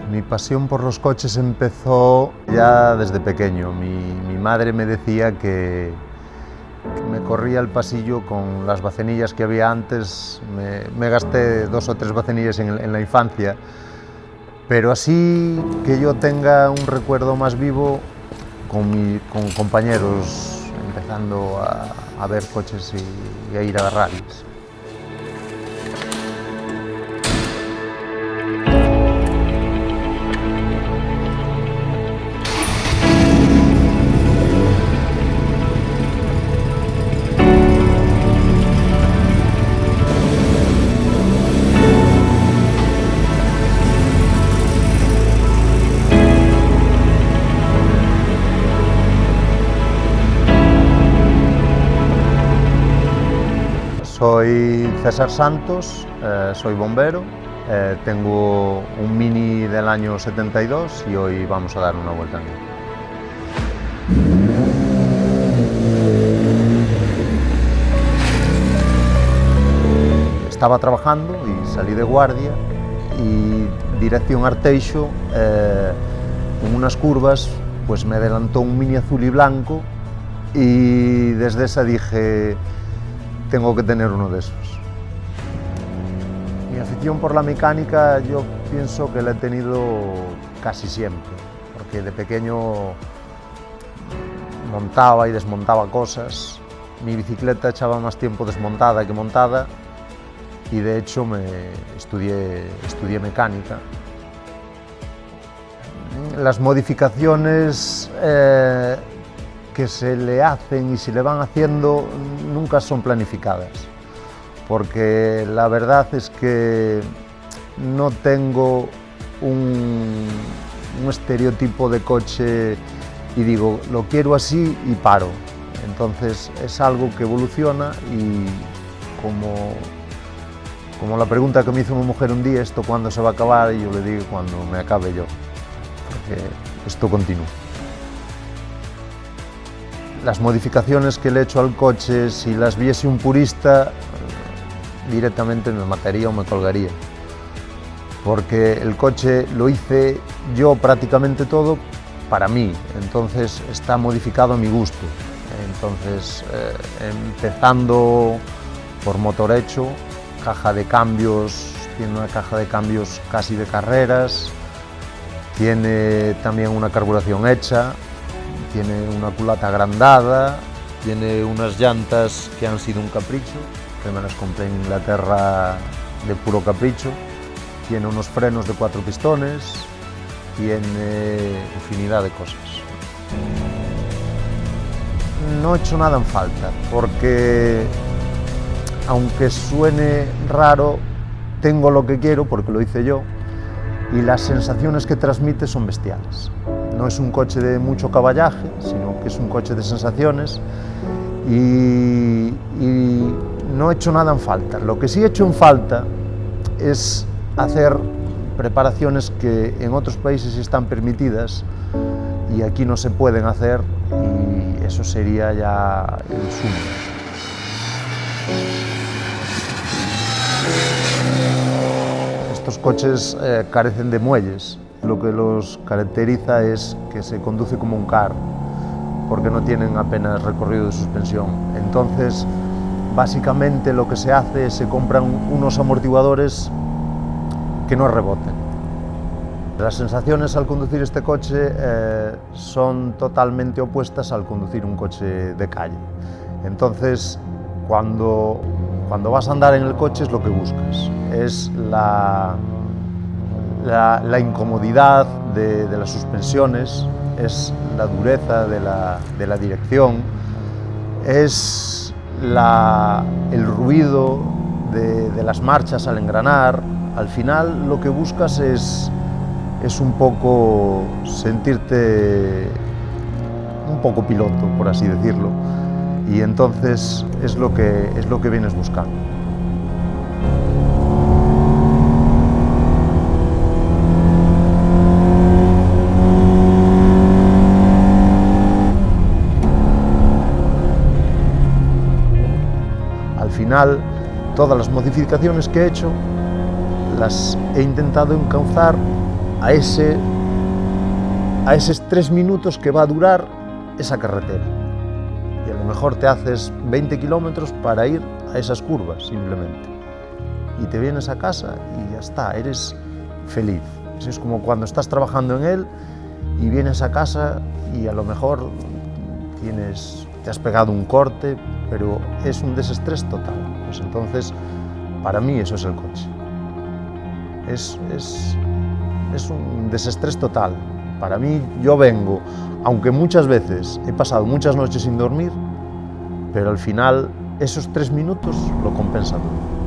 Mi pasión por los coches empezó ya desde pequeño. Mi madre me decía que me corría el pasillo con las bacenillas que había antes. Me gasté 2 o 3 bacenillas en la infancia, pero así que yo tenga un recuerdo más vivo con compañeros empezando a ver coches y a ir a rallies. Soy César Santos, soy bombero, tengo un Mini del año 72 y hoy vamos a dar una vuelta en él. Estaba trabajando y salí de guardia y dirección Arteixo, en unas curvas pues me adelantó un Mini azul y blanco y desde esa dije: tengo que tener uno de esos. Mi afición por la mecánica yo pienso que la he tenido casi siempre, porque de pequeño montaba y desmontaba cosas. Mi bicicleta echaba más tiempo desmontada que montada y de hecho estudié mecánica. Las modificaciones que se le hacen y se le van haciendo nunca son planificadas, porque la verdad es que no tengo un estereotipo de coche y digo, lo quiero así y paro. Entonces es algo que evoluciona y como la pregunta que me hizo una mujer un día, ¿esto cuándo se va a acabar? Y yo le digo, cuando me acabe yo, porque esto continúa. Las modificaciones que le he hecho al coche, si las viese un purista, directamente me mataría o me colgaría. Porque el coche lo hice yo prácticamente todo para mí, entonces está modificado a mi gusto. Entonces, empezando por motor hecho, caja de cambios, tiene una caja de cambios casi de carreras, tiene también una carburación hecha, tiene una culata agrandada, tiene unas llantas que han sido un capricho, que me las compré en Inglaterra de puro capricho, tiene unos frenos de 4 pistones, tiene infinidad de cosas. No he hecho nada en falta, porque aunque suene raro, tengo lo que quiero porque lo hice yo y las sensaciones que transmite son bestiales. No es un coche de mucho caballaje, sino que es un coche de sensaciones y no he hecho nada en falta. Lo que sí he hecho en falta es hacer preparaciones que en otros países sí están permitidas y aquí no se pueden hacer, y eso sería ya el sumo. Estos coches carecen de muelles. Lo que los caracteriza es que se conduce como un kart, porque no tienen apenas recorrido de suspensión. Entonces, básicamente lo que se hace es se compran unos amortiguadores que no reboten. Las sensaciones al conducir este coche son totalmente opuestas al conducir un coche de calle. Entonces, cuando vas a andar en el coche es lo que buscas, es la incomodidad de las suspensiones, es la dureza de la dirección, es el ruido de las marchas al engranar. Al final lo que buscas es un poco sentirte un poco piloto, por así decirlo, y entonces es lo que vienes buscando. Al final, todas las modificaciones que he hecho las he intentado encauzar a esos 3 minutos que va a durar esa carretera. Y a lo mejor te haces 20 kilómetros para ir a esas curvas, simplemente. Y te vienes a casa y ya está, eres feliz. Eso es como cuando estás trabajando en él y vienes a casa y a lo mejor te has pegado un corte, pero es un desestrés total. Pues entonces, para mí eso es el coche. Es un desestrés total. Para mí, yo vengo, aunque muchas veces he pasado muchas noches sin dormir, pero al final esos 3 minutos lo compensan todo.